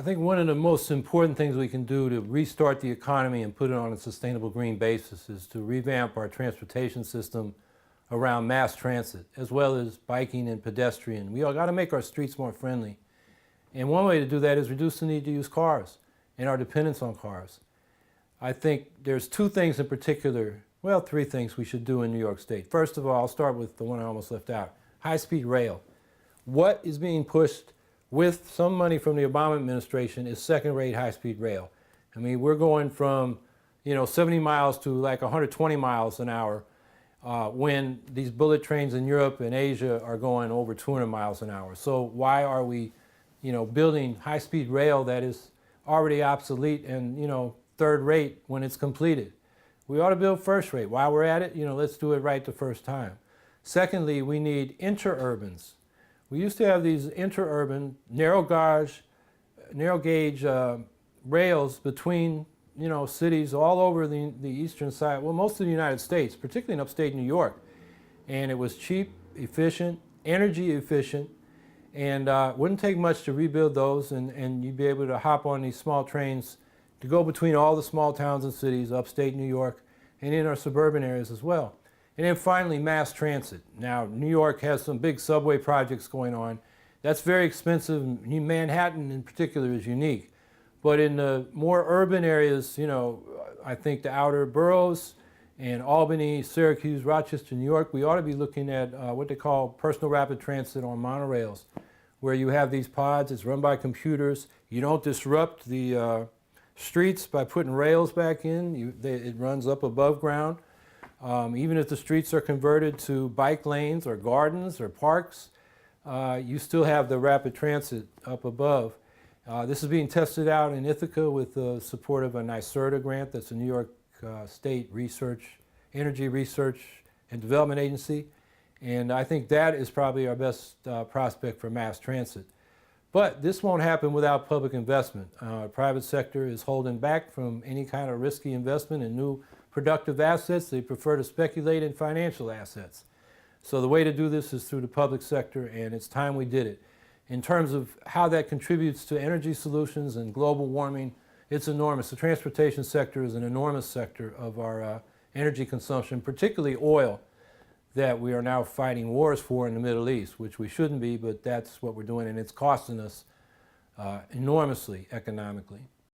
think one of the most important things we can do to restart the economy and put it on a sustainable green basis is to revamp our transportation system around mass transit, as well as biking and pedestrian. We all got to make our streets more friendly. And one way to do that is reduce the need to use cars and our dependence on cars. I think there's two things in particular, well, three things we should do in New York State. First of all, I'll start with the one I almost left out, high-speed rail. What is being pushed with some money from the Obama administration is second-rate high-speed rail. I mean, we're going from, 70 miles to like 120 miles an hour when these bullet trains in Europe and Asia are going over 200 miles an hour. So why are we, building high-speed rail that is already obsolete and, third-rate when it's completed? We ought to build first-rate. While we're at it, let's do it right the first time. Secondly, we need interurbans. We used to have these interurban, narrow gauge rails between, cities all over the eastern side, well, most of the United States, particularly in upstate New York. And it was cheap, efficient, energy efficient, and wouldn't take much to rebuild those, and you'd be able to hop on these small trains to go between all the small towns and cities, upstate New York, and in our suburban areas as well. And then finally, mass transit. Now, New York has some big subway projects going on. That's very expensive. Manhattan in particular is unique. But in the more urban areas, I think the outer boroughs and Albany, Syracuse, Rochester, New York, we ought to be looking at what they call personal rapid transit on monorails, where you have these pods, it's run by computers. You don't disrupt the streets by putting rails back in. It runs up above ground. Even if the streets are converted to bike lanes or gardens or parks, you still have the rapid transit up above. This is being tested out in Ithaca with the support of a NYSERDA grant. That's a New York State Energy Research and Development Agency. And I think that is probably our best prospect for mass transit. But this won't happen without public investment. Private sector is holding back from any kind of risky investment in new productive assets. They prefer to speculate in financial assets. So the way to do this is through the public sector, and it's time we did it. In terms of how that contributes to energy solutions and global warming, it's enormous. The transportation sector is an enormous sector of our energy consumption, particularly oil, that we are now fighting wars for in the Middle East, which we shouldn't be, but that's what we're doing, and it's costing us enormously economically.